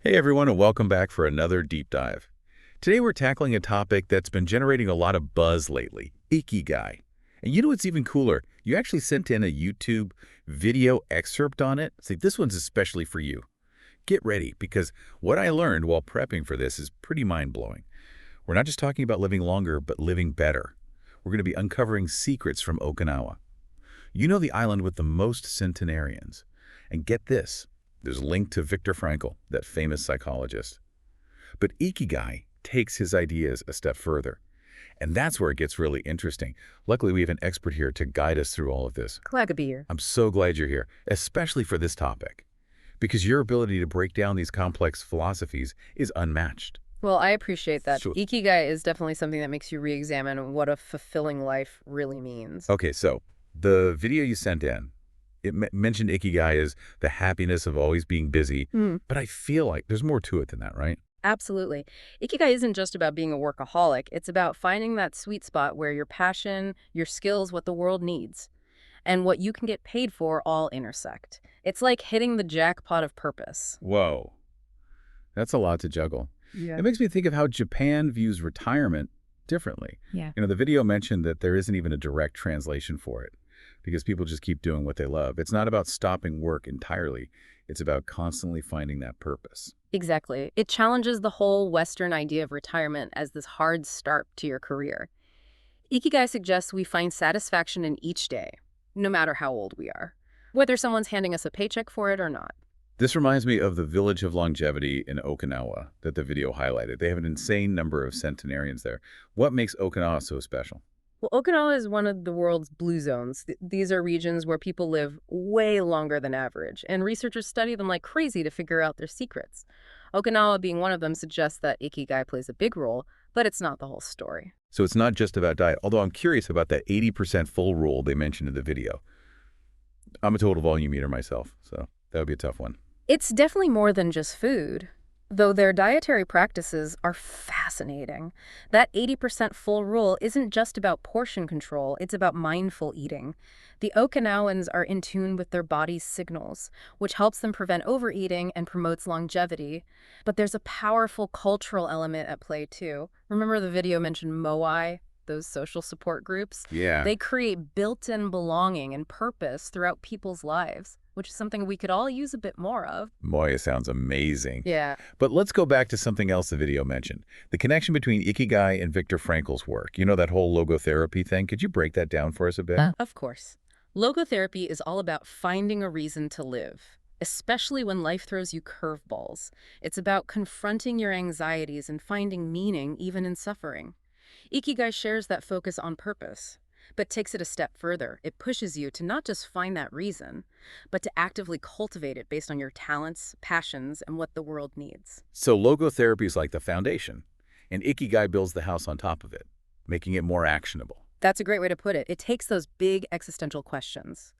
Hey everyone, and welcome back for another deep dive. Today we're tackling a topic that's been generating a lot of buzz lately, Ikigai. And you know what's even cooler? You actually sent in a YouTube video excerpt on it. See, this one's especially for you. Get ready, because what I learned while prepping for this is pretty mind-blowing. We're not just talking about living longer, but living better. We're going to be uncovering secrets from Okinawa. You know, the island with the most centenarians. And get this, there's a link to Viktor Frankl, that famous psychologist. But Ikigai takes his ideas a step further. And that's where it gets really interesting. Luckily, we have an expert here to guide us through all of this. Glad to be here. I'm so glad you're here, especially for this topic, because your ability to break down these complex philosophies is unmatched. Well, I appreciate that. Sure. Ikigai is definitely something that makes you re-examine what a fulfilling life really means. Okay, so the video you sent in, it mentioned Ikigai as the happiness of always being busy, but I feel like there's more to it than that, right? Absolutely. Ikigai isn't just about being a workaholic. It's about finding that sweet spot where your passion, your skills, what the world needs, and what you can get paid for all intersect. It's like hitting the jackpot of purpose. Whoa, that's a lot to juggle. Yeah. It makes me think of how Japan views retirement differently. Yeah. You know, the video mentioned that there isn't even a direct translation for it because people just keep doing what they love. It's not about stopping work entirely. It's about constantly finding that purpose. Exactly. It challenges the whole Western idea of retirement as this hard start to your career. Ikigai suggests we find satisfaction in each day, no matter how old we are, whether someone's handing us a paycheck for it or not. This reminds me of the village of longevity in Okinawa that the video highlighted. They have an insane number of centenarians there. What makes Okinawa so special? Well, Okinawa is one of the world's blue zones. These are regions where people live way longer than average, and researchers study them like crazy to figure out their secrets. Okinawa being one of them suggests that Ikigai plays a big role, but it's not the whole story. So it's not just about diet, although I'm curious about that 80% full rule they mentioned in the video. I'm a total volume eater myself, so that would be a tough one. It's definitely more than just food, though their dietary practices are fascinating. That 80% full rule isn't just about portion control, it's about mindful eating. The Okinawans are in tune with their body's signals, which helps them prevent overeating and promotes longevity. But there's a powerful cultural element at play too. Remember the video mentioned moai? Those social support groups? Yeah. They create built-in belonging and purpose throughout people's lives, which is something we could all use a bit more of. Moya sounds amazing. Yeah. But let's go back to something else the video mentioned. The connection between Ikigai and Viktor Frankl's work. You know, that whole logotherapy thing? Could you break that down for us a bit? Of course. Logotherapy is all about finding a reason to live, especially when life throws you curveballs. It's about confronting your anxieties and finding meaning even in suffering. Ikigai shares that focus on purpose, but takes it a step further. It pushes you to not just find that reason, but to actively cultivate it based on your talents, passions, and what the world needs. So logotherapy is like the foundation, and Ikigai builds the house on top of it, making it more actionable. That's a great way to put it. It takes those big existential questions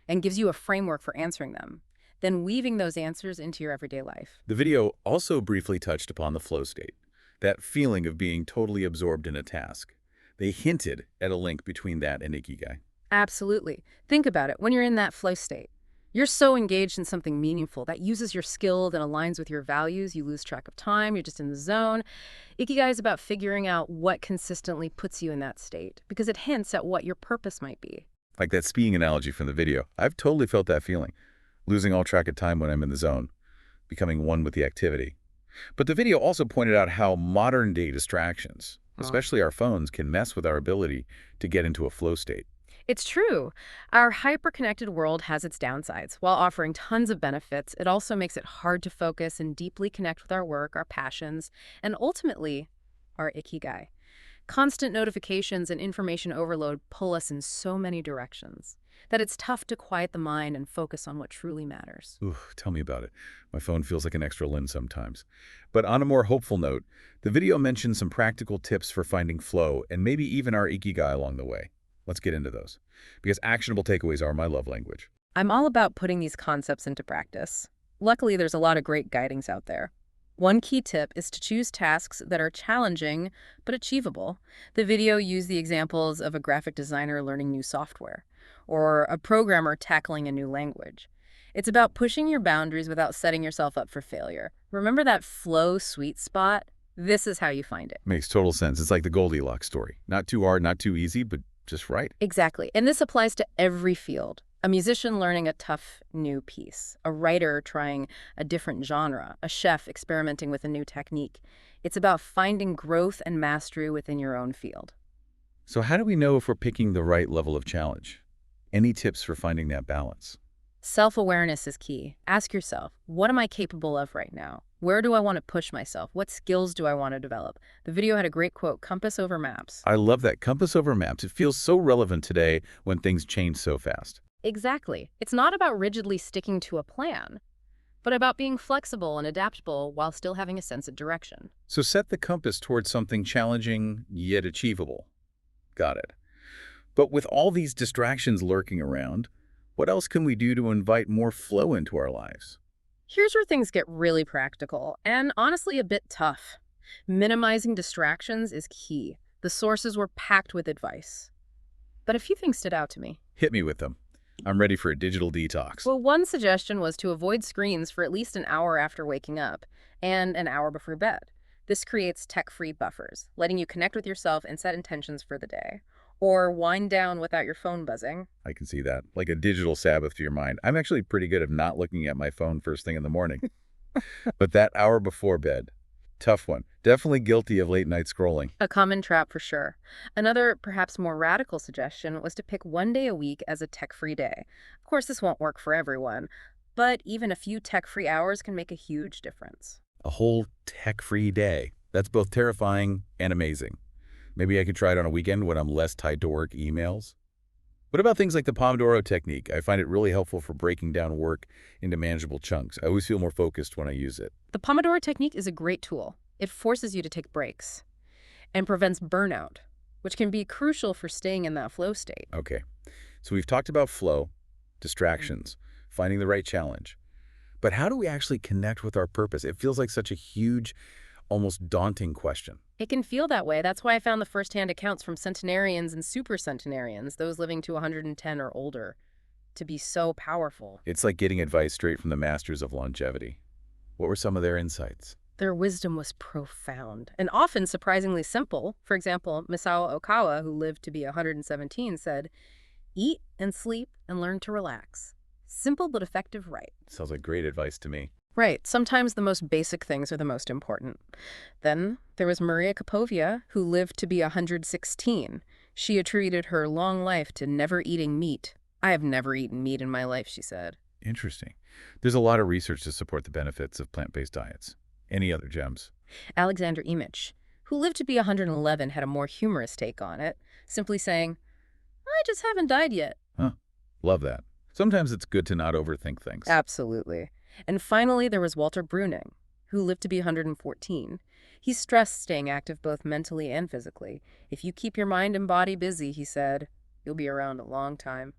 and gives you a framework for answering them, then weaving those answers into your everyday life. The video also briefly touched upon the flow state, that feeling of being totally absorbed in a task. They hinted at a link between that and Ikigai. Absolutely. Think about it. When you're in that flow state, you're so engaged in something meaningful that uses your skill and aligns with your values. You lose track of time. You're just in the zone. Ikigai is about figuring out what consistently puts you in that state because it hints at what your purpose might be. Like that skiing analogy from the video. I've totally felt that feeling, losing all track of time when I'm in the zone, becoming one with the activity. But the video also pointed out how modern-day distractions, especially our phones, can mess with our ability to get into a flow state. It's true. Our hyper-connected world has its downsides. While offering tons of benefits, it also makes it hard to focus and deeply connect with our work, our passions, and ultimately, our ikigai. Constant notifications and information overload pull us in so many directions that it's tough to quiet the mind and focus on what truly matters. Ooh, tell me about it. My phone feels like an extra limb sometimes. But on a more hopeful note, the video mentions some practical tips for finding flow and maybe even our ikigai along the way. Let's get into those, because actionable takeaways are my love language. I'm all about putting these concepts into practice. Luckily, there's a lot of great guidings out there. One key tip is to choose tasks that are challenging but achievable. The video used the examples of a graphic designer learning new software or a programmer tackling a new language. It's about pushing your boundaries without setting yourself up for failure. Remember that flow sweet spot? This is how you find it. Makes total sense. It's like the Goldilocks story. Not too hard, not too easy, but just right. Exactly. And this applies to every field. A musician learning a tough new piece, a writer trying a different genre, a chef experimenting with a new technique. It's about finding growth and mastery within your own field. So how do we know if we're picking the right level of challenge? Any tips for finding that balance? Self-awareness is key. Ask yourself, what am I capable of right now? Where do I want to push myself? What skills do I want to develop? The video had a great quote, compass over maps. I love that. Compass over maps. It feels so relevant today when things change so fast. Exactly. It's not about rigidly sticking to a plan, but about being flexible and adaptable while still having a sense of direction. So set the compass towards something challenging yet achievable. Got it. But with all these distractions lurking around, what else can we do to invite more flow into our lives? Here's where things get really practical and honestly a bit tough. Minimizing distractions is key. The sources were packed with advice. But a few things stood out to me. Hit me with them. I'm ready for a digital detox. Well, one suggestion was to avoid screens for at least an hour after waking up and an hour before bed. This creates tech-free buffers, letting you connect with yourself and set intentions for the day. Or wind down without your phone buzzing. I can see that. Like a digital Sabbath to your mind. I'm actually pretty good at not looking at my phone first thing in the morning. But that hour before bed, tough one. Definitely guilty of late night scrolling. A common trap for sure. Another, perhaps more radical suggestion was to pick one day a week as a tech-free day. Of course, this won't work for everyone, but even a few tech-free hours can make a huge difference. A whole tech-free day. That's both terrifying and amazing. Maybe I could try it on a weekend when I'm less tied to work emails. What about things like the Pomodoro technique? I find it really helpful for breaking down work into manageable chunks. I always feel more focused when I use it. The Pomodoro technique is a great tool. It forces you to take breaks and prevents burnout, which can be crucial for staying in that flow state. Okay, so we've talked about flow, distractions, finding the right challenge. But how do we actually connect with our purpose? It feels like such a huge, almost daunting question. It can feel that way. That's why I found the firsthand accounts from centenarians and super centenarians, those living to 110 or older, to be so powerful. It's like getting advice straight from the masters of longevity. What were some of their insights? Their wisdom was profound and often surprisingly simple. For example, Misao Okawa, who lived to be 117, said, "Eat and sleep and learn to relax. Simple but effective, right?" Sounds like great advice to me. Right. Sometimes the most basic things are the most important. Then there was Maria Kapovia, who lived to be 116. She attributed her long life to never eating meat. "I have never eaten meat in my life," she said. Interesting. There's a lot of research to support the benefits of plant-based diets. Any other gems? Alexander Imich, who lived to be 111, had a more humorous take on it, simply saying, "I just haven't died yet." Huh. Love that. Sometimes it's good to not overthink things. Absolutely. And finally, there was Walter Bruning, who lived to be 114. He stressed staying active both mentally and physically. "If you keep your mind and body busy," he said, "you'll be around a long time."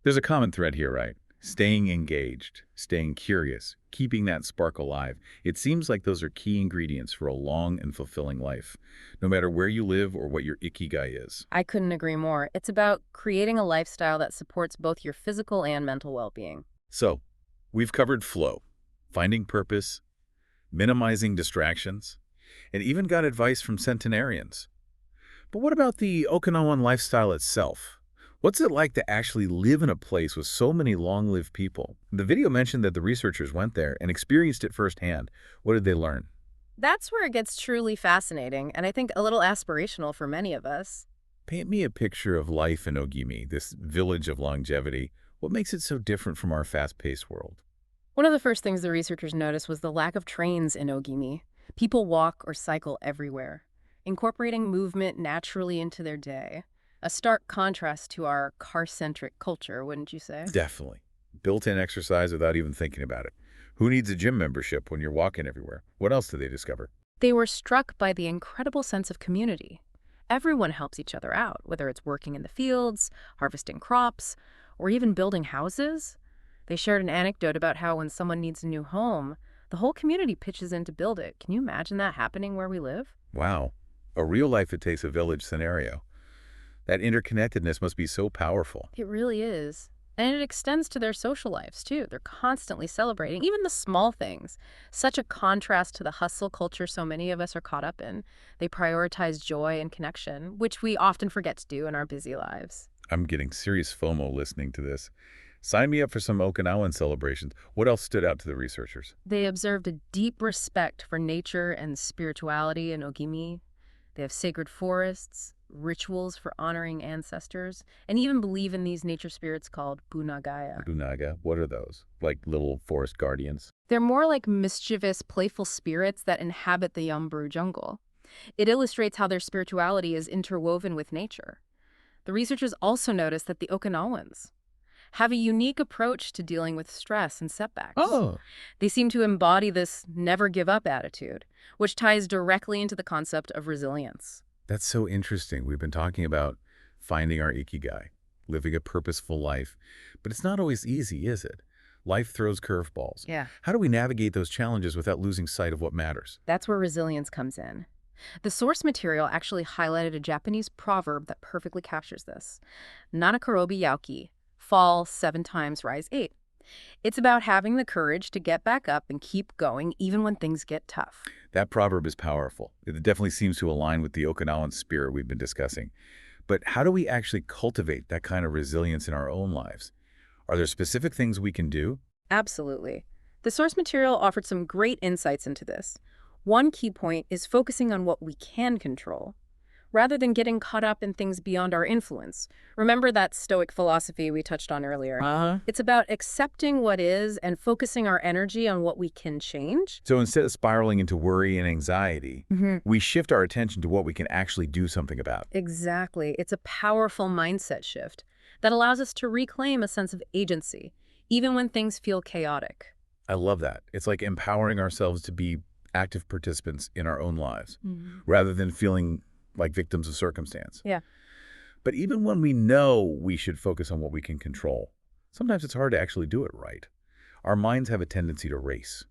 There's a common thread here, right? Staying engaged, staying curious, keeping that spark alive. It seems like those are key ingredients for a long and fulfilling life, no matter where you live or what your Ikigai is. I couldn't agree more. It's about creating a lifestyle that supports both your physical and mental well-being. So, we've covered flow, finding purpose, minimizing distractions, and even got advice from centenarians. But what about the Okinawan lifestyle itself? What's it like to actually live in a place with so many long-lived people? The video mentioned that the researchers went there and experienced it firsthand. What did they learn? That's where it gets truly fascinating, and I think a little aspirational for many of us. Paint me a picture of life in Ogimi, this village of longevity. What makes it so different from our fast-paced world? One of the first things the researchers noticed was the lack of trains in Ogimi. People walk or cycle everywhere, incorporating movement naturally into their day. A stark contrast to our car-centric culture, wouldn't you say? Definitely. Built-in exercise without even thinking about it. Who needs a gym membership when you're walking everywhere? What else did they discover? They were struck by the incredible sense of community. Everyone helps each other out, whether it's working in the fields, harvesting crops, or even building houses. They shared an anecdote about how when someone needs a new home, the whole community pitches in to build it. Can you imagine that happening where we live? Wow. A real-life It Takes a Village scenario. That interconnectedness must be so powerful. It really is. And it extends to their social lives, too. They're constantly celebrating, even the small things. Such a contrast to the hustle culture so many of us are caught up in. They prioritize joy and connection, which we often forget to do in our busy lives. I'm getting serious FOMO listening to this. Sign me up for some Okinawan celebrations. What else stood out to the researchers? They observed a deep respect for nature and spirituality in Ogimi. They have sacred forests, rituals for honoring ancestors, and even believe in these nature spirits called bunagaya. Bunaga, what are those? Like little forest guardians? They're more like mischievous, playful spirits that inhabit the Yamburu jungle. It illustrates how their spirituality is interwoven with nature. The researchers also noticed that the Okinawans have a unique approach to dealing with stress and setbacks. Oh, They seem to embody this never give up attitude, which ties directly into the concept of resilience. that's so interesting. We've been talking about finding our Ikigai, living a purposeful life. But it's not always easy, is it? Life throws curveballs. Yeah. How do we navigate those challenges without losing sight of what matters? That's where resilience comes in. The source material actually highlighted a Japanese proverb that perfectly captures this. Nanakarobi yauki, fall 7 times, rise 8. It's about having the courage to get back up and keep going even when things get tough. That proverb is powerful. It definitely seems to align with the Okinawan spirit we've been discussing. But how do we actually cultivate that kind of resilience in our own lives? Are there specific things we can do? Absolutely. The source material offered some great insights into this. One key point is focusing on what we can control, rather than getting caught up in things beyond our influence. Remember that Stoic philosophy we touched on earlier? It's about accepting what is and focusing our energy on what we can change. So instead of spiraling into worry and anxiety, Mm-hmm. we shift our attention to what we can actually do something about. Exactly. It's a powerful mindset shift that allows us to reclaim a sense of agency, even when things feel chaotic. I love that. It's like empowering ourselves to be active participants in our own lives, Mm-hmm. rather than feeling like victims of circumstance. Yeah. But even when we know we should focus on what we can control, sometimes it's hard to actually do it right. Our minds have a tendency to race,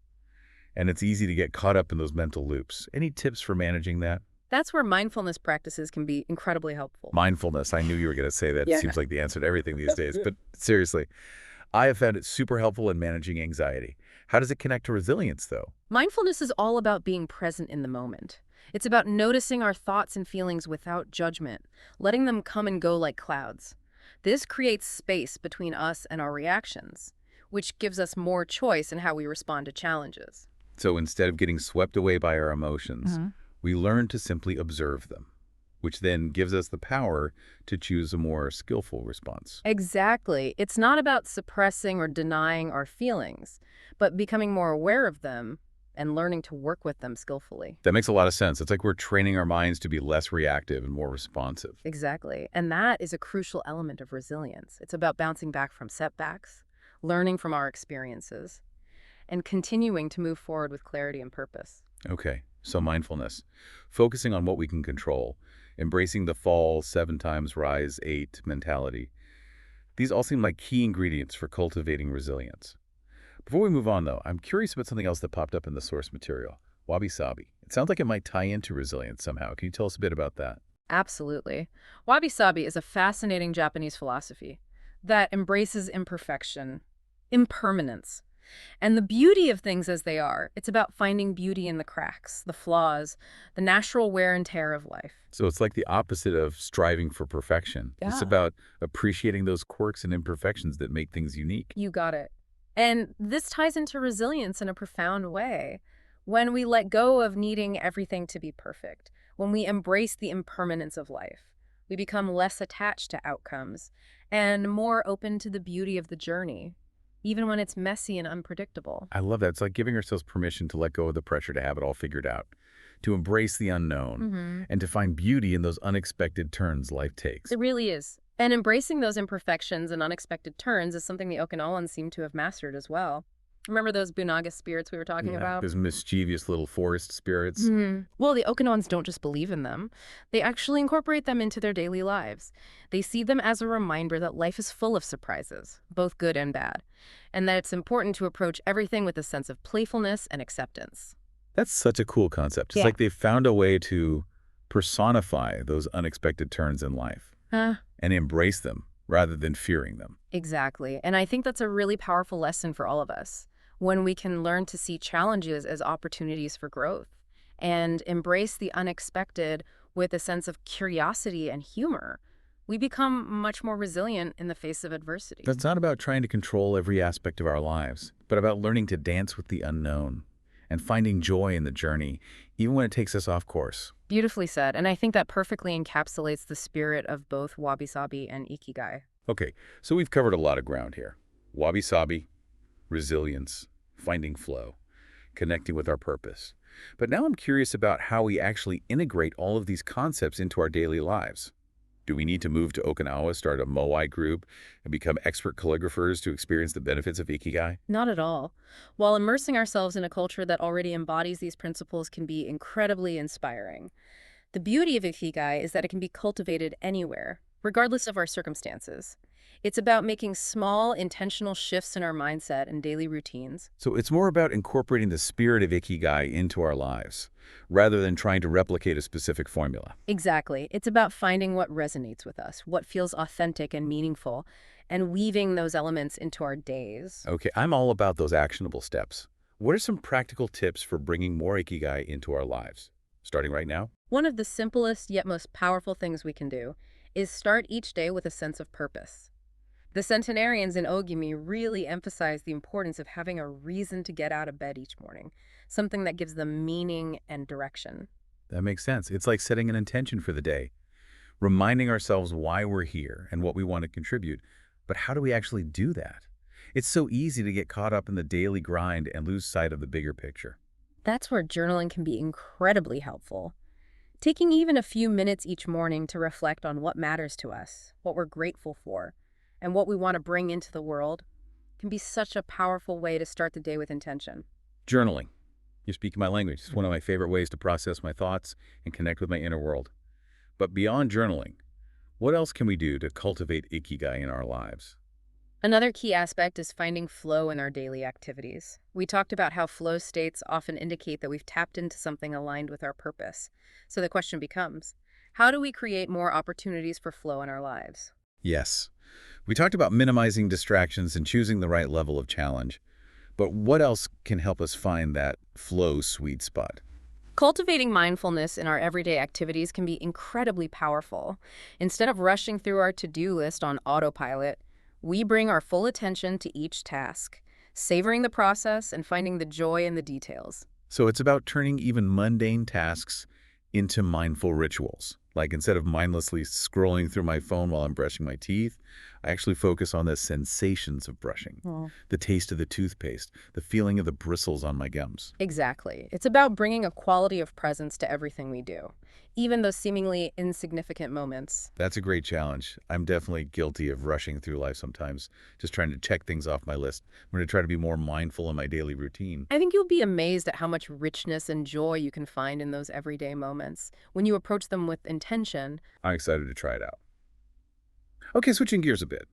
and it's easy to get caught up in those mental loops. Any tips for managing that? That's where mindfulness practices can be incredibly helpful. Mindfulness. I knew you were going to say that. Yeah. It seems like the answer to everything these days. But seriously, I have found it super helpful in managing anxiety. How does it connect to resilience, though? Mindfulness is all about being present in the moment. It's about noticing our thoughts and feelings without judgment, letting them come and go like clouds. This creates space between us and our reactions, which gives us more choice in how we respond to challenges. So instead of getting swept away by our emotions, we learn to simply observe them, which then gives us the power to choose a more skillful response. Exactly. It's not about suppressing or denying our feelings, but becoming more aware of them and learning to work with them skillfully. That makes a lot of sense. It's like we're training our minds to be less reactive and more responsive. Exactly. And that is a crucial element of resilience. It's about bouncing back from setbacks, learning from our experiences, and continuing to move forward with clarity and purpose. Okay, so mindfulness, focusing on what we can control, embracing the fall 7 times, rise 8 mentality. These all seem like key ingredients for cultivating resilience. Before we move on, though, I'm curious about something else that popped up in the source material, wabi-sabi. It sounds like it might tie into resilience somehow. Can you tell us a bit about that? Absolutely. Wabi-sabi is a fascinating Japanese philosophy that embraces imperfection, impermanence, and the beauty of things as they are. It's about finding beauty in the cracks, the flaws, the natural wear and tear of life. So it's like the opposite of striving for perfection. It's Yeah. about appreciating those quirks and imperfections that make things unique. You got it. And this ties into resilience in a profound way. When we let go of needing everything to be perfect, when we embrace the impermanence of life, we become less attached to outcomes and more open to the beauty of the journey, even when it's messy and unpredictable. I love that. It's like giving ourselves permission to let go of the pressure to have it all figured out, to embrace the unknown, and to find beauty in those unexpected turns life takes. It really is. And embracing those imperfections and unexpected turns is something the Okinawans seem to have mastered as well. Remember those Bunaga spirits we were talking about? Those mischievous little forest spirits. Well, the Okinawans don't just believe in them. They actually incorporate them into their daily lives. They see them as a reminder that life is full of surprises, both good and bad, and that it's important to approach everything with a sense of playfulness and acceptance. That's such a cool concept. It's Yeah. like they've found a way to personify those unexpected turns in life and embrace them rather than fearing them. Exactly. And I think that's a really powerful lesson for all of us. When we can learn to see challenges as opportunities for growth and embrace the unexpected with a sense of curiosity and humor, we become much more resilient in the face of adversity. That's not about trying to control every aspect of our lives, but about learning to dance with the unknown and finding joy in the journey, even when it takes us off course. Beautifully said. And I think that perfectly encapsulates the spirit of both wabi-sabi and ikigai. Okay, so we've covered a lot of ground here. Wabi-sabi, resilience, finding flow, connecting with our purpose. But now I'm curious about how we actually integrate all of these concepts into our daily lives. Do we need to move to Okinawa, start a Moai group, and become expert calligraphers to experience the benefits of Ikigai? Not at all. While immersing ourselves in a culture that already embodies these principles can be incredibly inspiring. The beauty of Ikigai is that it can be cultivated anywhere, regardless of our circumstances. It's about making small, intentional shifts in our mindset and daily routines. So it's more about incorporating the spirit of Ikigai into our lives, rather than trying to replicate a specific formula. Exactly. It's about finding what resonates with us, what feels authentic and meaningful, and weaving those elements into our days. Okay, I'm all about those actionable steps. What are some practical tips for bringing more Ikigai into our lives? Starting right now? One of the simplest yet most powerful things we can do is start each day with a sense of purpose. The centenarians in Ogimi really emphasize the importance of having a reason to get out of bed each morning, something that gives them meaning and direction. That makes sense. It's like setting an intention for the day, reminding ourselves why we're here and what we want to contribute. But how do we actually do that? It's so easy to get caught up in the daily grind and lose sight of the bigger picture. That's where journaling can be incredibly helpful. Taking even a few minutes each morning to reflect on what matters to us, what we're grateful for, and what we want to bring into the world can be such a powerful way to start the day with intention. Journaling. You're speaking my language. It's one of my favorite ways to process my thoughts and connect with my inner world. But beyond journaling, what else can we do to cultivate Ikigai in our lives? Another key aspect is finding flow in our daily activities. We talked about how flow states often indicate that we've tapped into something aligned with our purpose. So the question becomes, how do we create more opportunities for flow in our lives? Yes. We talked about minimizing distractions and choosing the right level of challenge. But what else can help us find that flow sweet spot? Cultivating mindfulness in our everyday activities can be incredibly powerful. Instead of rushing through our to-do list on autopilot, we bring our full attention to each task, savoring the process and finding the joy in the details. So it's about turning even mundane tasks into mindful rituals. Like instead of mindlessly scrolling through my phone while I'm brushing my teeth, I actually focus on the sensations of brushing, the taste of the toothpaste, the feeling of the bristles on my gums. Exactly. It's about bringing a quality of presence to everything we do, even those seemingly insignificant moments. That's a great challenge. I'm definitely guilty of rushing through life sometimes, just trying to check things off my list. I'm going to try to be more mindful in my daily routine. I think you'll be amazed at how much richness and joy you can find in those everyday moments when you approach them with intention. I'm excited to try it out. Okay, switching gears a bit.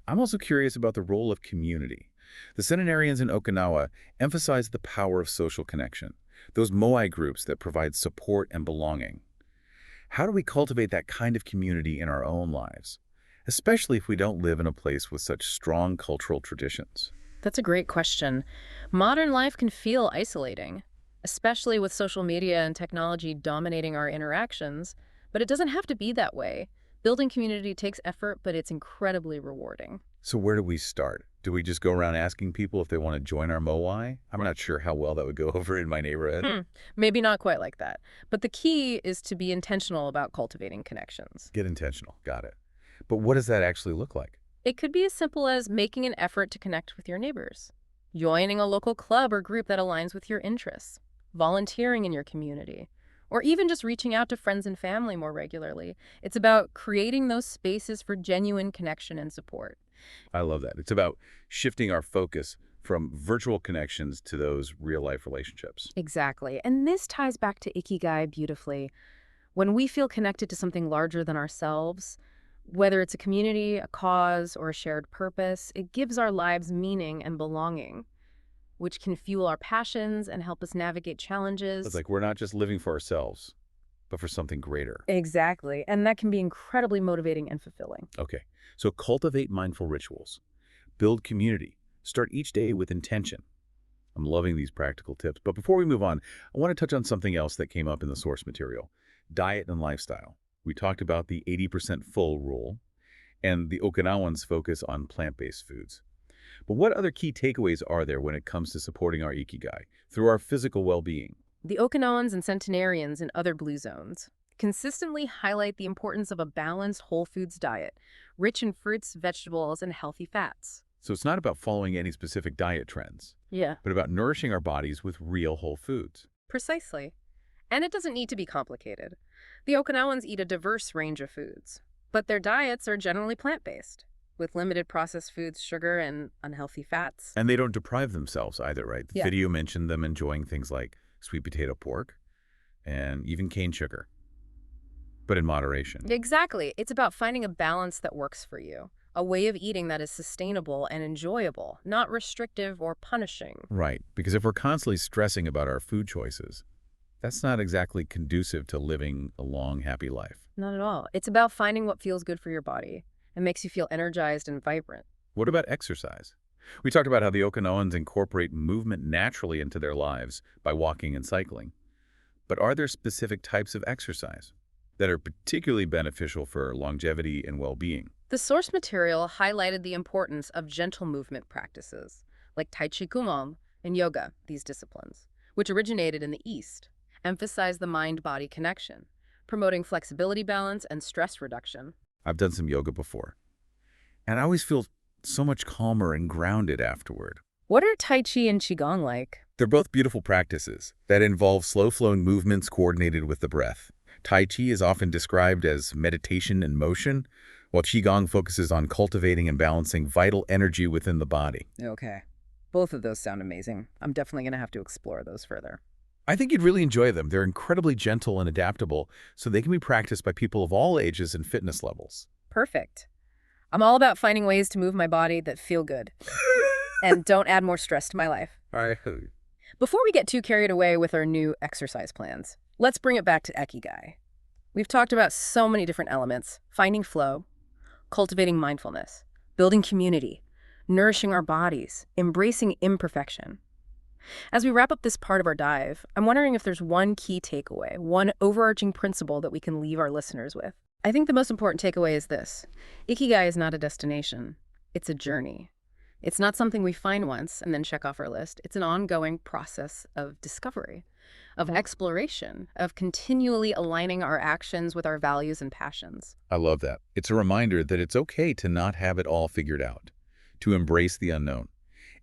I'm also curious about the role of community. The centenarians in Okinawa emphasize the power of social connection, those Moai groups that provide support and belonging. How do we cultivate that kind of community in our own lives, especially if we don't live in a place with such strong cultural traditions? That's a great question. Modern life can feel isolating, especially with social media and technology dominating our interactions, but it doesn't have to be that way. Building community takes effort, but it's incredibly rewarding. So where do we start? Do we just go around asking people if they want to join our Moai? I'm not sure how well that would go over in my neighborhood. Maybe not quite like that. But the key is to be intentional about cultivating connections. Get intentional. Got it. But what does that actually look like? It could be as simple as making an effort to connect with your neighbors, joining a local club or group that aligns with your interests, volunteering in your community, or even just reaching out to friends and family more regularly. It's about creating those spaces for genuine connection and support. I love that. It's about shifting our focus from virtual connections to those real-life relationships. Exactly. And this ties back to Ikigai beautifully. When we feel connected to something larger than ourselves, whether it's a community, a cause, or a shared purpose, it gives our lives meaning and belonging, which can fuel our passions and help us navigate challenges. It's like we're not just living for ourselves. but for something greater. Exactly. And that can be incredibly motivating and fulfilling. Okay, so cultivate mindful rituals. Build community. Start each day with intention. I'm loving these practical tips. But before we move on, I want to touch on something else that came up in the source material: diet and lifestyle. We talked about the 80% full rule, and the Okinawans focus on plant-based foods. But what other key takeaways are there when it comes to supporting our Ikigai through our physical well-being? The Okinawans and centenarians in other blue zones consistently highlight the importance of a balanced whole foods diet, rich in fruits, vegetables, and healthy fats. So it's not about following any specific diet trends, Yeah, but about nourishing our bodies with real whole foods. precisely. And it doesn't need to be complicated. The Okinawans eat a diverse range of foods, but their diets are generally plant-based, with limited processed foods, sugar, and unhealthy fats. And they don't deprive themselves either, right? The Yeah. video mentioned them enjoying things like sweet potato pork and even cane sugar, but in moderation. Exactly. It's about finding a balance that works for you, a way of eating that is sustainable and enjoyable, not restrictive or punishing. Right, because if we're constantly stressing about our food choices, that's not exactly conducive to living a long, happy life. Not at all. It's about finding what feels good for your body and makes you feel energized and vibrant. What about exercise? We talked about how the Okinawans incorporate movement naturally into their lives by walking and cycling. But are there specific types of exercise that are particularly beneficial for longevity and well-being? The source material highlighted the importance of gentle movement practices, like Tai Chi Kumon and yoga, these disciplines, which originated in the East, emphasize the mind-body connection, promoting flexibility, balance, and stress reduction. I've done some yoga before, and I always feel so much calmer and grounded afterward. What are Tai Chi and Qigong like? They're both beautiful practices that involve slow-flowing movements coordinated with the breath. Tai Chi is often described as meditation and motion, while Qigong focuses on cultivating and balancing vital energy within the body. Okay. Both of those sound amazing. I'm definitely going to have to explore those further. I think you'd really enjoy them. They're incredibly gentle and adaptable, so they can be practiced by people of all ages and fitness levels. Perfect. I'm all about finding ways to move my body that feel good and don't add more stress to my life. All right. Before we get too carried away with our new exercise plans, let's bring it back to Ikigai. We've talked about so many different elements: finding flow, cultivating mindfulness, building community, nourishing our bodies, embracing imperfection. As we wrap up this part of our dive, I'm wondering if there's one key takeaway, one overarching principle that we can leave our listeners with. I think the most important takeaway is this: Ikigai is not a destination. It's a journey. It's not something we find once and then check off our list. It's an ongoing process of discovery, of exploration, of continually aligning our actions with our values and passions. I love that. It's a reminder that it's okay to not have it all figured out, to embrace the unknown,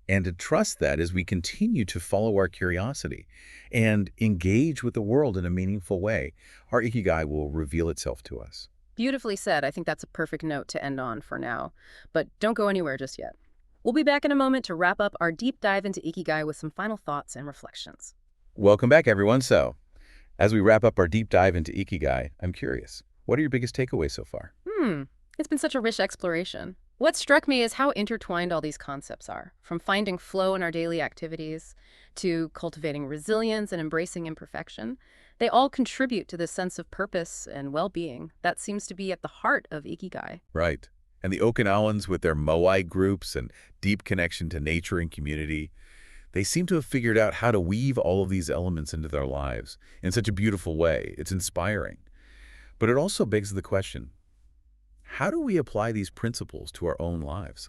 and to trust that as we continue to follow our curiosity and engage with the world in a meaningful way, our Ikigai will reveal itself to us. Beautifully said. I think that's a perfect note to end on for now. But don't go anywhere just yet. We'll be back in a moment to wrap up our deep dive into Ikigai with some final thoughts and reflections. Welcome back, everyone. So, as we wrap up our deep dive into Ikigai, I'm curious, what are your biggest takeaways so far? It's been such a rich exploration. What struck me is how intertwined all these concepts are, from finding flow in our daily activities to cultivating resilience and embracing imperfection. They all contribute to this sense of purpose and well-being that seems to be at the heart of Ikigai. Right. And the Okinawans, with their Moai groups and deep connection to nature and community, they seem to have figured out how to weave all of these elements into their lives in such a beautiful way. It's inspiring. But it also begs the question, how do we apply these principles to our own lives,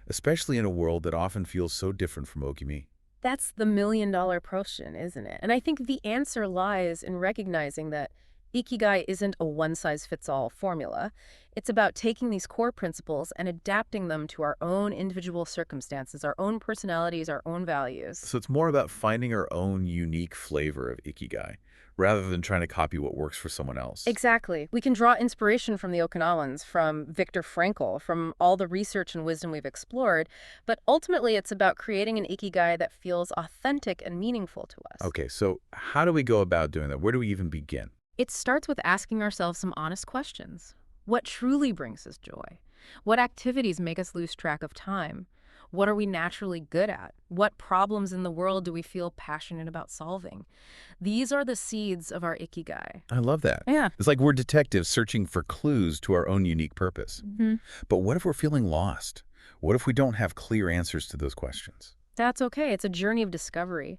especially in a world that often feels so different from Okimi? That's the million-dollar question, isn't it? And I think the answer lies in recognizing that Ikigai isn't a one-size-fits-all formula. It's about taking these core principles and adapting them to our own individual circumstances, our own personalities, our own values. So it's more about finding our own unique flavor of Ikigai, rather than trying to copy what works for someone else. Exactly. We can draw inspiration from the Okinawans, from Viktor Frankl, from all the research and wisdom we've explored, but ultimately it's about creating an Ikigai that feels authentic and meaningful to us. Okay, so how do we go about doing that? Where do we even begin? It starts with asking ourselves some honest questions. What truly brings us joy? What activities make us lose track of time? What are we naturally good at? What problems in the world do we feel passionate about solving? These are the seeds of our Ikigai. I love that. Yeah. It's like we're detectives searching for clues to our own unique purpose. Mhm. But what if we're feeling lost? What if we don't have clear answers to those questions? That's okay. It's a journey of discovery.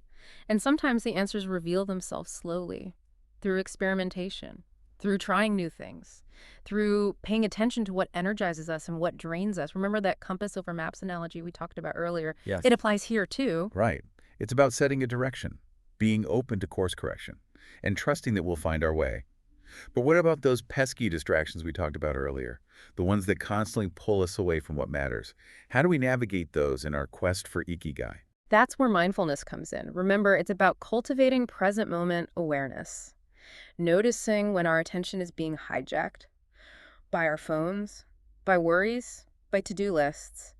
And sometimes the answers reveal themselves slowly through experimentation, through trying new things, through paying attention to what energizes us and what drains us. Remember that compass over maps analogy we talked about earlier? Yes. It applies here too. Right. It's about setting a direction, being open to course correction, and trusting that we'll find our way. But what about those pesky distractions we talked about earlier? The ones that constantly pull us away from what matters. How do we navigate those in our quest for Ikigai? That's where mindfulness comes in. Remember, it's about cultivating present moment awareness, noticing when our attention is being hijacked by our phones, by worries, by to-do lists,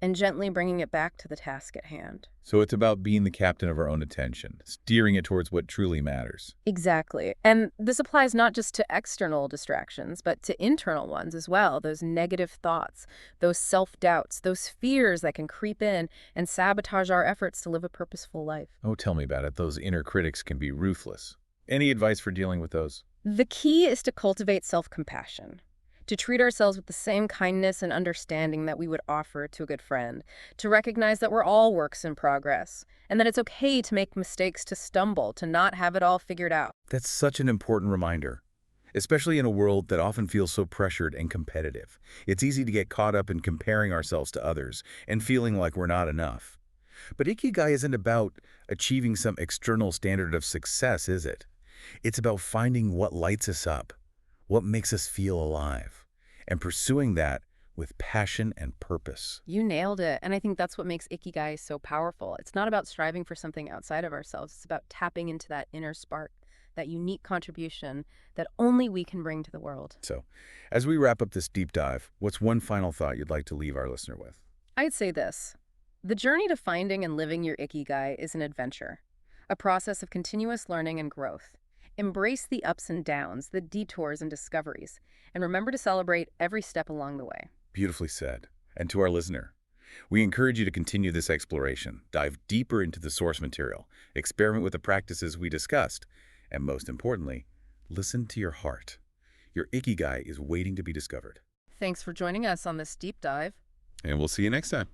and gently bringing it back to the task at hand. So it's about being the captain of our own attention, steering it towards what truly matters. Exactly. And this applies not just to external distractions, but to internal ones as well. Those negative thoughts, those self-doubts, those fears that can creep in and sabotage our efforts to live a purposeful life. Oh, tell me about it. Those inner critics can be ruthless. Any advice for dealing with those? The key is to cultivate self-compassion, to treat ourselves with the same kindness and understanding that we would offer to a good friend, to recognize that we're all works in progress, and that it's okay to make mistakes, to stumble, to not have it all figured out. That's such an important reminder, especially in a world that often feels so pressured and competitive. It's easy to get caught up in comparing ourselves to others and feeling like we're not enough. But Ikigai isn't about achieving some external standard of success, is it? It's about finding what lights us up, what makes us feel alive, and pursuing that with passion and purpose. You nailed it. And I think that's what makes Ikigai so powerful. It's not about striving for something outside of ourselves. It's about tapping into that inner spark, that unique contribution that only we can bring to the world. So, as we wrap up this deep dive, what's one final thought you'd like to leave our listener with? I'd say this. The journey to finding and living your Ikigai is an adventure, a process of continuous learning and growth. Embrace the ups and downs, the detours and discoveries, and remember to celebrate every step along the way. Beautifully said. And to our listener, we encourage you to continue this exploration, dive deeper into the source material, experiment with the practices we discussed, and most importantly, listen to your heart. Your Ikigai is waiting to be discovered. Thanks for joining us on this deep dive. And we'll see you next time.